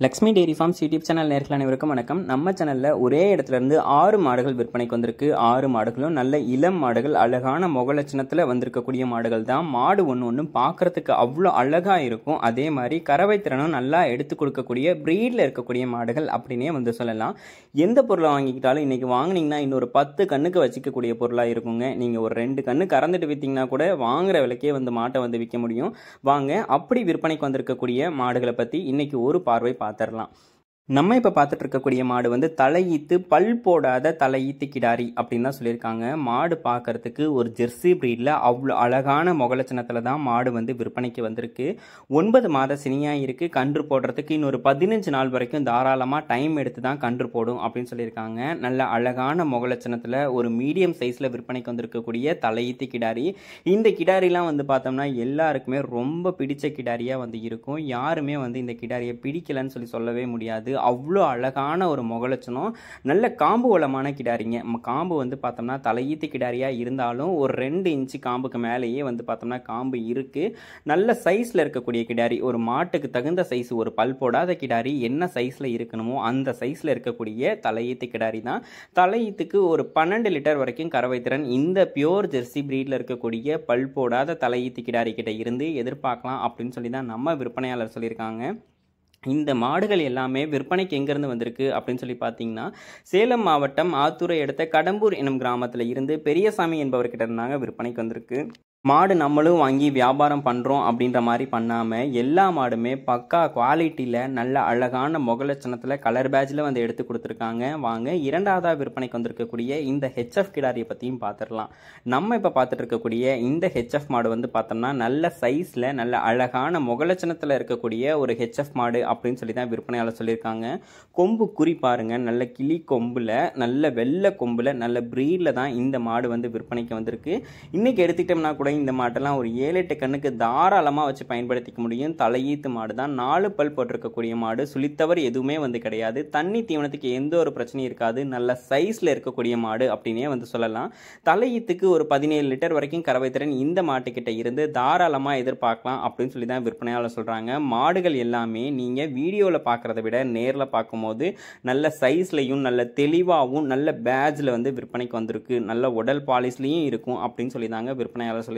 Lakshmi dairy farms YouTube channel நேயர்கள் அனைவருக்கும் வணக்கம். நம்ம சேனல்ல ஒரே இடத்துல இருந்து 6 மாடுகள் விற்பனைக்கு வந்திருக்கு. 6 மாடுகளும் நல்ல இளம் மாடுகள், அழகான முகலட்சணத்துல வந்திருக்கக்கூடிய மாடுகள் தான். மாடு ஒன்று பார்க்கறதுக்கு அவ்வளோ அழகா இருக்கும். அதே மாதிரி கறவை திறனும் நல்லா எடுத்து கொடுக்கக்கூடிய பிரீட்ல இருக்கக்கூடிய மாடுகள் அப்படின்னே வந்து சொல்லலாம். எந்த பொருளை வாங்கிக்கிட்டாலும் இன்னைக்கு வாங்கினீங்கன்னா இன்னொரு 10 கண்ணுக்கு வச்சிக்கக்கூடிய பொருளாக இருக்குங்க. நீங்கள் ஒரு 2 கண்ணு கறந்துட்டு விற்றீங்கன்னா கூட வாங்குற விலைக்கே வந்து மாட்டை வந்து விற்க முடியும். வாங்க, அப்படி விற்பனைக்கு வந்திருக்கக்கூடிய மாடுகளை பற்றி இன்னைக்கு ஒரு பார்வை பார்த்துடலாம். நம்ம இப்போ பார்த்துட்டு இருக்கக்கூடிய மாடு வந்து தலையீத்து பல் போடாத தலையீத்து கிடாரி அப்படின்னு தான் சொல்லியிருக்காங்க. மாடு பார்க்கறதுக்கு ஒரு ஜெர்சி பிரீடில் அவ்வளோ அழகான முகலட்சணத்தில் தான் மாடு வந்து விற்பனைக்கு வந்திருக்கு. 9 மாத சினியாக இருக்குது. கன்று போடுறதுக்கு இன்னொரு 15 நாள் வரைக்கும் தாராளமாக டைம் எடுத்து தான் கன்று போடும் அப்படின்னு சொல்லியிருக்காங்க. நல்ல அழகான முகலட்சணத்தில் ஒரு மீடியம் சைஸில் விற்பனைக்கு வந்திருக்கக்கூடிய தலையீத்து கிடாரி. இந்த கிடாரிலாம் வந்து பார்த்தோம்னா எல்லாருக்குமே ரொம்ப பிடிச்ச கிடாரியாக வந்து இருக்கும். யாருமே வந்து இந்த கிடாரியை பிடிக்கலன்னு சொல்லவே முடியாது. அவ்வளோ அழகான ஒரு முகலட்சணம். நல்ல காம்பு வளமான கிடாரிங்க. காம்பு வந்து பார்த்தோம்னா தலையீத்து கிடாரியாக இருந்தாலும் ஒரு 2 இன்ச்சு காம்புக்கு மேலேயே வந்து பார்த்தோம்னா காம்பு இருக்குது. நல்ல சைஸில் இருக்கக்கூடிய கிடாரி. ஒரு மாட்டுக்கு தகுந்த சைஸ், ஒரு பல் போடாத கிடாரி என்ன சைஸில் இருக்கணுமோ அந்த சைஸில் இருக்கக்கூடிய தலையீத்து கிடாரி தான். தலையீத்துக்கு ஒரு 12 லிட்டர் வரைக்கும் கறவை திறன் இந்த பியோர் ஜெர்சி பிரீடில் இருக்கக்கூடிய பல் போடாத தலையீத்து கிடாரி கிட்ட இருந்து எதிர்பார்க்கலாம் அப்படின்னு சொல்லி தான் நம்ம விற்பனையாளர் சொல்லியிருக்காங்க. இந்த மாடுகள் எல்லாமே விற்பனைக்கு எங்கேருந்து வந்திருக்கு அப்படின்னு சொல்லி பார்த்தீங்கன்னா, சேலம் மாவட்டம் ஆத்தூரை அடுத்த கடம்பூர் எனும் கிராமத்தில் இருந்து பெரியசாமி என்பவர்கிட்ட இருந்தாங்க விற்பனைக்கு வந்திருக்கு. மாடு நம்மளும் வாங்கி வியாபாரம் பண்ணுறோம் அப்படின்ற மாதிரி பண்ணாமல் எல்லா மாடுமே பக்கா குவாலிட்டியில் நல்ல அழகான முகலட்சணத்தில் கலர் பேட்சில் வந்து எடுத்து கொடுத்துருக்காங்க. வாங்க, இரண்டாவதாக விற்பனைக்கு வந்திருக்கக்கூடிய இந்த ஹெச்எஃப் கிடாரியை பற்றியும் பார்த்துடலாம். நம்ம இப்போ பார்த்துட்டு இருக்கக்கூடிய இந்த ஹெச்எஃப் மாடு வந்து பார்த்தோம்னா நல்ல சைஸில் நல்ல அழகான முகலட்சணத்தில் இருக்கக்கூடிய ஒரு ஹெச்எஃப் மாடு அப்படின்னு சொல்லி தான் விற்பனையாளர் சொல்லியிருக்காங்க. கொம்பு குறி பாருங்க, நல்ல கிளி கொம்பில், நல்ல வெள்ளை கொம்பில், நல்ல பிரீடில் தான் இந்த மாடு வந்து விற்பனைக்கு வந்திருக்கு. இன்றைக்கி எடுத்துக்கிட்டோம்னா கூட இந்த மாட்டெல்லாம் ஒரு 7-8 கண்ணுக்கு தாராளமாக வச்சு பயன்படுத்திக்க முடியும். தலையீத்து மாடு தான். 4 பல் போட்டிருக்கக்கூடிய மாடு. சுழித்தவர் எதுவுமே வந்து கிடையாது. தண்ணி தீவனத்துக்கு எந்த ஒரு பிரச்சனையும் இருக்காது. நல்ல சைஸில் இருக்கக்கூடிய மாடு அப்படின்னே வந்து சொல்லலாம். தலையீத்துக்கு ஒரு 17 லிட்டர் வரைக்கும் கறவை திறன் இந்த மாட்டுக்கிட்ட இருந்து தாராளமாக எதிர்பார்க்கலாம் அப்படின்னு சொல்லி தான் விற்பனையாளர் சொல்கிறாங்க. மாடுகள் எல்லாமே நீங்கள் வீடியோவில் பார்க்குறத விட நேரில் பார்க்கும்போது நல்ல சைஸ்லையும் நல்ல தெளிவாகவும் நல்ல பேட்ஜில் வந்து விற்பனைக்கு வந்திருக்கு. நல்ல உடல் பாலிஸ்லையும் இருக்கும் அப்படின்னு சொல்லி தாங்க விற்பனையாளர் சொல்லியிருக்காங்க.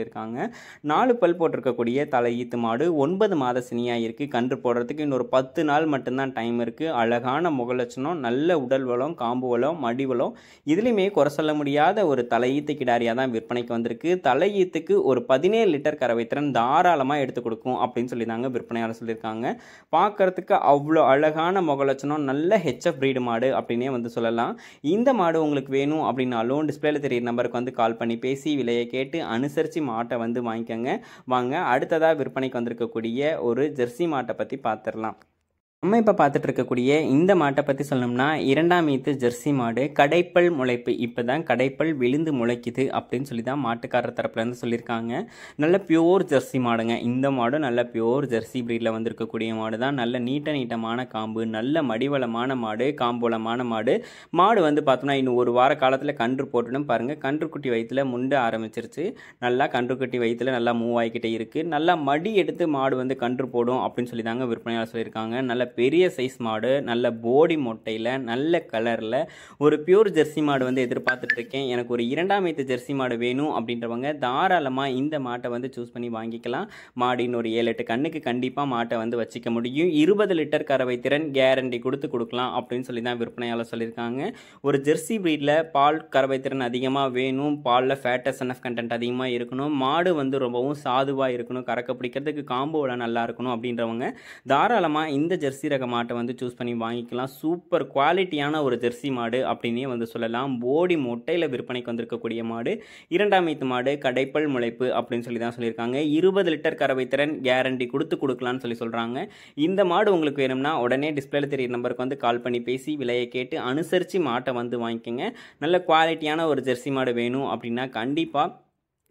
4 பல் போட்டிருக்கக்கூடிய தலையீத்து மாடு. 9 மாத சினியாக இருக்குது. கன்று போடுறதுக்கு இன்னொரு 10 நாள் மட்டும்தான் டைம் இருக்குது. அழகான முகலட்சணம், நல்ல உடல் வளம், காம்பு வளம், மடி வளம், இதுலையுமே குறை சொல்ல முடியாத ஒரு தலையீத்து கிடாரியாக தான் விற்பனைக்கு வந்திருக்கு. தலையீத்துக்கு ஒரு 17 லிட்டர் கறவை திறன் தாராளமாக எடுத்து கொடுக்கும் அப்படின்னு சொல்லி தாங்க விற்பனையாளர் சொல்லியிருக்காங்க. பார்க்கறதுக்கு அவ்வளோ அழகான முகலட்சணம், நல்ல ஹெச்எஃப் பிரீடு மாடு அப்படின்னே வந்து சொல்லலாம். இந்த மாடு உங்களுக்கு வேணும் அப்படின்னாலும் டிஸ்பிளேல தெரியுற நம்பருக்கு வந்து கால் பண்ணி பேசி விலையை கேட்டு அனுசரித்து மாட்டை வந்து வாங்கிக்கோங்க. வாங்க, அடுத்ததாக விற்பனைக்கு வந்திருக்கக்கூடிய ஒரு ஜெர்சி மாட்டை பற்றி பார்த்துடலாம். நம்ம இப்போ பார்த்துட்டு இருக்கக்கூடிய இந்த மாட்டை பற்றி சொல்லணும்னா, 2ஆம் ஈத்து ஜெர்சி மாடு. கடைப்பல் முளைப்பு, இப்போ தான் கடைப்பல் விழுந்து முளைக்குது அப்படின்னு சொல்லி தான் மாட்டுக்காரர் தரப்புலேருந்து சொல்லியிருக்காங்க. நல்ல பியோர் ஜெர்சி மாடுங்க. இந்த மாடு நல்ல பியோர் ஜெர்சி பிரீடில் வந்திருக்கக்கூடிய மாடு தான். நல்ல நீட்டமான காம்பு, நல்ல மடிவளமான மாடு, காம்புவளமான மாடு. மாடு வந்து பார்த்தோம்னா இன்னும் ஒரு வார காலத்தில் கன்று போட்டுடும் பாருங்கள். கன்றுக்குட்டி வயிற்றில் முண்டு ஆரம்பிச்சிருச்சு. நல்லா கன்றுக்குட்டி வயிற்றில் நல்லா மூவ் ஆகிக்கிட்டே இருக்குது. நல்லா மடி எடுத்து மாடு வந்து கன்று போடும் அப்படின்னு சொல்லி தாங்க விற்பனையாளர் சொல்லியிருக்காங்க. நல்ல பெரிய சைஸ் மாடு, நல்ல போடி மொட்டையில், நல்ல கலரில் ஒரு பியூர் ஜெர்சி மாடு வந்து எதிர்பார்த்துட்டு இருக்கேன். எனக்கு ஒரு 2ஆம் ஈத்து ஜெர்சி மாடு வேணும் அப்படின்றவங்க தாராளமாக இந்த மாட்டை வந்து சூஸ் பண்ணி வாங்கிக்கலாம். மாடின் ஒரு 7-8 கண்ணுக்கு கண்டிப்பாக மாட்டை வந்து வச்சிக்க முடியும். 20 லிட்டர் கறவை திறன் கேரண்டி கொடுக்கலாம் அப்படின்னு சொல்லி தான் விற்பனையாளர் சொல்லியிருக்காங்க. ஒரு ஜெர்சி பிரீடில் பால் கறவை திறன் அதிகமாக வேணும், பாலில் ஃபேட்டஸ் என்எஃப் கண்டென்ட் அதிகமாக இருக்கணும், மாடு வந்து ரொம்பவும் சாதுவாக இருக்கணும், கறக்க பிடிக்கிறதுக்கு காம்போவில் நல்லா இருக்கணும் அப்படின்றவங்க தாராளமாக இந்த ஜெர்சி ரக மாட்டை வந்து சூஸ் பண்ணி வாங்கிக்கலாம். சூப்பர் குவாலிட்டியான ஒரு ஜெர்சி மாடு அப்படின்னே வந்து சொல்லலாம். போடி மொட்டையில் விற்பனைக்கு வந்திருக்கக்கூடிய மாடு. 2ஆம் ஈத்து மாடு, கடைப்பல் முளைப்பு அப்படின்னு சொல்லி தான் சொல்லியிருக்காங்க. 20 லிட்டர் கறவை திறன் கேரண்டி கொடுக்கலான்னு சொல்லி சொல்கிறாங்க. இந்த மாடு உங்களுக்கு வேணும்னா உடனே டிஸ்பிளேல தெரியுற நம்பருக்கு வந்து கால் பண்ணி பேசி விலையை கேட்டு அனுசரித்து மாட்டை வந்து வாங்கிக்கோங்க. நல்ல குவாலிட்டியான ஒரு ஜெர்சி மாடு வேணும் அப்படின்னா கண்டிப்பாக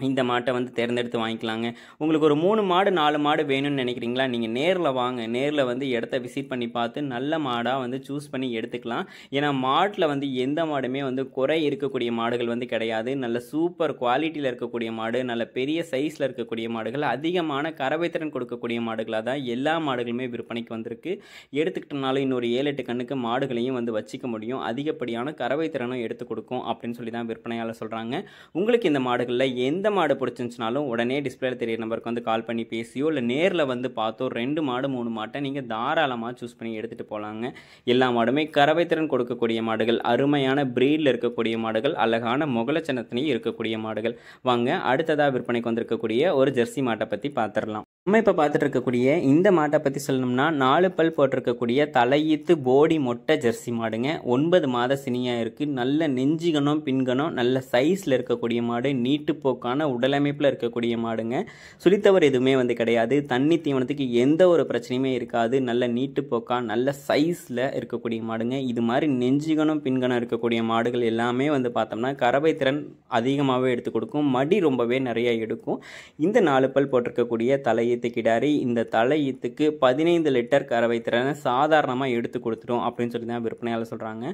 இந்த மாட்டை வந்து தேர்ந்தெடுத்து வாங்கிக்கலாங்க. உங்களுக்கு ஒரு 3 மாடு 4 மாடு வேணும்னு நினைக்கிறீங்களா, நீங்கள் நேரில் வாங்க. நேரில் வந்து இடத்த விசிட் பண்ணி பார்த்து நல்ல மாடாக வந்து சூஸ் பண்ணி எடுத்துக்கலாம். ஏன்னா மாட்டில் வந்து எந்த மாடுமே வந்து குறை இருக்கக்கூடிய மாடுகள் வந்து கிடையாது. நல்ல சூப்பர் குவாலிட்டியில் இருக்கக்கூடிய மாடு, நல்ல பெரிய சைஸில் இருக்கக்கூடிய மாடுகள், அதிகமான கறவைத்திறன் கொடுக்கக்கூடிய மாடுகளாக தான் எல்லா மாடுகளுமே விற்பனைக்கு வந்திருக்கு. எடுத்துக்கிட்டனாலும் இன்னொரு 7-8 கண்ணுக்கு மாடுகளையும் வந்து வச்சிக்க முடியும். அதிகப்படியான கறவைத்திறனும் எடுத்து கொடுக்கும் அப்படின்னு சொல்லி தான் விற்பனையாளர் சொல்கிறாங்க. உங்களுக்கு இந்த மாடுகளில் எந்த மாடு பிடிச்சிருந்துச்சுனாலும் உடனே டிஸ்பிளேல தெரிய நம்பருக்கு வந்து கால் பண்ணி பேசியோ இல்லை நேரில் வந்து பார்த்தோ 2 மாடு 3 மாட்டை நீங்கள் தாராளமாக சூஸ் பண்ணி எடுத்துகிட்டு போகலாங்க. எல்லா மாடுமே கறவைத்திறன் கொடுக்கக்கூடிய மாடுகள், அருமையான பிரீடில் இருக்கக்கூடிய மாடுகள், அழகான முகலட்சணத்திலையும் இருக்கக்கூடிய மாடுகள். வாங்க அடுத்ததாக விற்பனைக்கு வந்திருக்கக்கூடிய ஒரு ஜெர்சி மாட்டை பற்றி பார்த்துடலாம். நம்ம இப்போ பார்த்துட்டு இருக்கக்கூடிய இந்த மாட்டை பற்றி சொல்லணும்னா 4 பல் போட்டிருக்கக்கூடிய தலையீத்து போடி மொட்டை ஜெர்சி மாடுங்க. 9 மாத சினியாக இருக்குது. நல்ல நெஞ்சிகனம் பின்கனம் நல்ல சைஸில் இருக்கக்கூடிய மாடு, நீட்டுப்போக்கான உடலமைப்பில் இருக்கக்கூடிய மாடுங்க. சுழித்தவர் எதுவுமே வந்து கிடையாது. தண்ணி தீவனத்துக்கு எந்த ஒரு பிரச்சனையுமே இருக்காது. நல்ல நீட்டுப்போக்காக நல்ல சைஸில் இருக்கக்கூடிய மாடுங்க. இது மாதிரி நெஞ்சிகனம் பின்கனம் இருக்கக்கூடிய மாடுகள் எல்லாமே வந்து பார்த்தோம்னா கறவை திறன் அதிகமாகவே எடுத்து கொடுக்கும். மடி ரொம்பவே நிறைய எடுக்கும். இந்த 4 பல் போட்டிருக்கக்கூடிய தலையீத்து கிடாரி இந்த தலையீத்துக்கு 15 லிட்டர் கறவை திறனை சாதாரணமாக எடுத்து கொடுத்துரும் அப்படின்னு சொல்லி தான் விற்பனையாளர் சொல்கிறாங்க.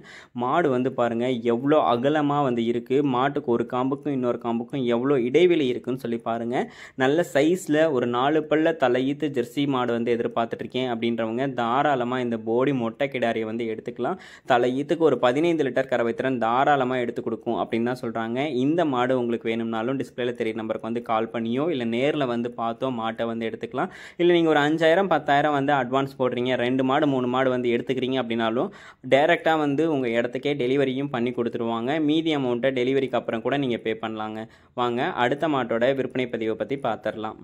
மாடு வந்து பாருங்கள் எவ்வளோ அகலமாக வந்து இருக்குது. மாட்டுக்கு ஒரு காம்புக்கும் இன்னொரு காம்புக்கும் எவ்வளோ இடைவெளி இருக்குன்னு சொல்லி பாருங்கள். நல்ல சைஸில் ஒரு 4 பல்ல தலையீத்து ஜெர்சி மாடு வந்து எதிர்பார்த்துட்ருக்கேன் அப்படின்றவங்க தாராளமாக இந்த போடி மொட்டை கிடாரியை வந்து எடுத்துக்கலாம். தலையீத்துக்கு ஒரு 15 லிட்டர் கறவை திறன் தாராளமாக எடுத்து கொடுக்கும் அப்படின்னு தான் சொல்கிறாங்க. இந்த மாடு உங்களுக்கு வேணும்னாலும் டிஸ்பிளேல தெரிய நம்பருக்கு வந்து கால் பண்ணியோ இல்லை நேரில் வந்து பார்த்தோ மாட்டை வந்து எடுத்துக்கலாம். இல்லை நீங்கள் ஒரு 5000 10,000 வந்து அட்வான்ஸ் போடுறீங்க, 2 மாடு 3 மாடு வந்து எடுத்துக்கிறீங்க அப்படின்னாலும் டைரெக்டாக வந்து உங்கள் இடத்துக்கே டெலிவரியும் பண்ணி கொடுத்துருவாங்க. மீதி அமௌண்ட்டை டெலிவரிக்கு அப்புறம் கூட நீங்கள் பே பண்ணலாங்க. வாங்க அடுத்த மாட்டோட விற்பனை பதிவை பற்றி பார்த்துடலாம்.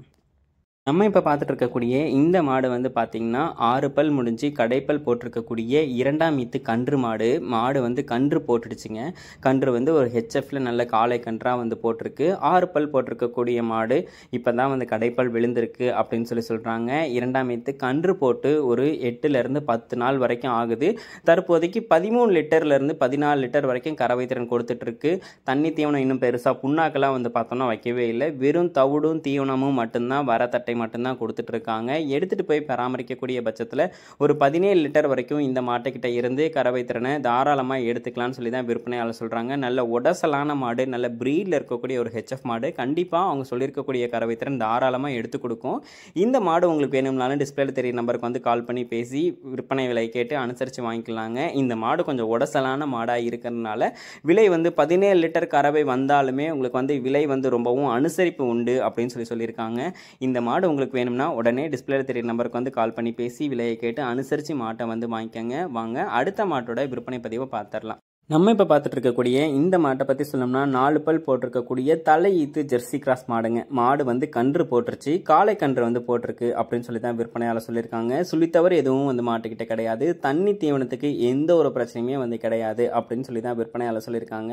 நம்ம இப்போ பார்த்துட்டு இருக்கக்கூடிய இந்த மாடு வந்து பார்த்திங்கன்னா 6 பல் முடிஞ்சு கடைப்பல் போட்டிருக்கக்கூடிய 2ஆம் ஈத்து கன்று மாடு. மாடு வந்து கன்று போட்டுடுச்சுங்க. கன்று வந்து ஒரு ஹெச்எஃப்ல நல்ல காளை கன்றாக வந்து போட்டிருக்கு. 6 பல் போட்டிருக்கக்கூடிய மாடு இப்போ தான் வந்து கடைப்பல் விழுந்திருக்கு அப்படின்னு சொல்லி சொல்கிறாங்க. 2ஆம் ஈத்து கன்று போட்டு ஒரு 8லேருந்து 10 நாள் வரைக்கும் ஆகுது. தற்போதைக்கு 13 லிட்டர்லேருந்து 14 லிட்டர் வரைக்கும் கறவை திறன் கொடுத்துட்ருக்கு. தண்ணி தீவனம் இன்னும் பெருசாக புண்ணாக்கெல்லாம் வந்து பார்த்தோம்னா வைக்கவே இல்லை. வெறும் தவிடும் தீவனமும் மட்டும்தான் வரத்தட்டை மட்டும்தான் கொடுத்துட்டு இருக்காங்க. எடுத்துட்டு போய் பராமரிக்கக்கூடிய பட்சத்தில் ஒரு 17 லிட்டர் வரைக்கும் இந்த மாட்டுக்கிட்ட இருந்து கறவை திறனை தாராளமாக எடுத்துக்கலாம்னு சொல்லி தான் விற்பனையாளர் சொல்கிறாங்க. நல்ல உடசலான மாடு, நல்ல பிரீடில் இருக்கக்கூடிய ஒரு ஹெச்எஃப் மாடு. கண்டிப்பாக அவங்க சொல்லியிருக்கக்கூடிய கறவை திறன் தாராளமாக எடுத்து கொடுக்கும். இந்த மாடு உங்களுக்கு வேணும்னாலும் டிஸ்பிளேல தெரிய நம்பருக்கு வந்து கால் பண்ணி பேசி விற்பனை விலை கேட்டு அனுசரித்து வாங்கிக்கலாங்க. இந்த மாடு கொஞ்சம் உடசலான மாடாக இருக்கிறதுனால விலை வந்து 17 லிட்டர் கறவை வந்தாலுமே உங்களுக்கு வந்து விலை வந்து ரொம்பவும் அனுசரிப்பு உண்டு அப்படின்னு சொல்லியிருக்காங்க. இந்த மாடு உங்களுக்கு வேணும்னா உடனே டிஸ்பிளேல தெரிய நம்பருக்கு வந்து கால் பண்ணி பேசி விலையை கேட்டு அனுசரித்து மாட்டை வந்து வாங்கிக்கோங்க. வாங்க அடுத்த மாட்டோட விற்பனை பதிவை பார்த்துடலாம். நம்ம இப்போ பார்த்துட்டு இருக்கக்கூடிய இந்த மாட்டை பற்றி சொல்லணும்னா 4 பல் போட்டிருக்கக்கூடிய தலையீத்து ஜெர்சி கிராஸ் மாடுங்க. மாடு வந்து கன்று போட்டுருச்சு, காளை கன்று வந்து போட்டிருக்கு அப்படின்னு சொல்லி தான் விற்பனையாளர் சொல்லியிருக்காங்க. சொல்லித்தவறு எதுவும் வந்து மாட்டுக்கிட்ட கிடையாது. தண்ணி தீவனத்துக்கு எந்த ஒரு பிரச்சனையுமே வந்து கிடையாது அப்படின்னு சொல்லி தான் விற்பனையாளர் சொல்லியிருக்காங்க.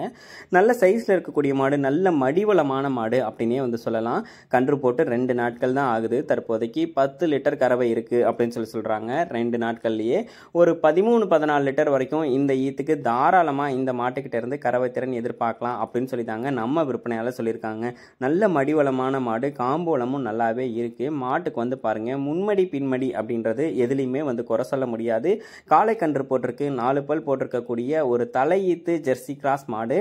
நல்ல சைஸில் இருக்கக்கூடிய மாடு, நல்ல மடிவளமான மாடு அப்படின்னே வந்து சொல்லலாம். கன்று போட்டு 2 நாட்கள் தான் ஆகுது. தற்போதைக்கு 10 லிட்டர் கறவை இருக்குது அப்படின்னு சொல்கிறாங்க. 2 நாட்கள்லேயே ஒரு 13-14 லிட்டர் வரைக்கும் இந்த ஈத்துக்கு தாராளமாக இந்த மாட்டுக்கிட்ட இருந்து கறவை திறன் எதிர்பார்க்கலாம் அப்படின்னு சொல்லிட்டாங்க. நம்ம விற்பனையாளர் சொல்லியிருக்காங்க. நல்ல மடிவளமான மாடு, காம்போலமும் நல்லாவே இருக்கு. மாட்டுக்கு வந்து பாருங்க முன்மடி பின்மடி அப்படின்றது எதுலையுமே வந்து குறை சொல்ல முடியாது. காளை கன்று போட்டிருக்கு. 4 பல் போட்டிருக்கக்கூடிய ஒரு தலையீத்து ஜெர்சி கிராஸ் மாடு.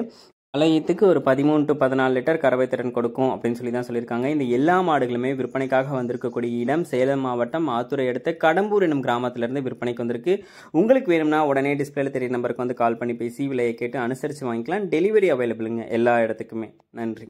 தலையீத்துக்கு ஒரு 13-14 லிட்டர் கறவை திறன் கொடுக்கும் அப்படின்னு சொல்லி தான் சொல்லியிருக்காங்க. இந்த எல்லா மாடுகளுமே விற்பனைக்காக வந்திருக்கக்கூடிய இடம் சேலம் மாவட்டம் ஆத்தூரை அடுத்த கடம்பூர் எனும் கிராமத்திலிருந்து விற்பனைக்கு வந்திருக்கு. உங்களுக்கு வேணும்னா உடனே டிஸ்பிளேல தெரிய நம்பருக்கு வந்து கால் பண்ணி பேசி விலையை கேட்டு அனுசரித்து வாங்கிக்கலாம். டெலிவரி அவைலபிளுங்க எல்லா இடத்துக்குமே. நன்றி.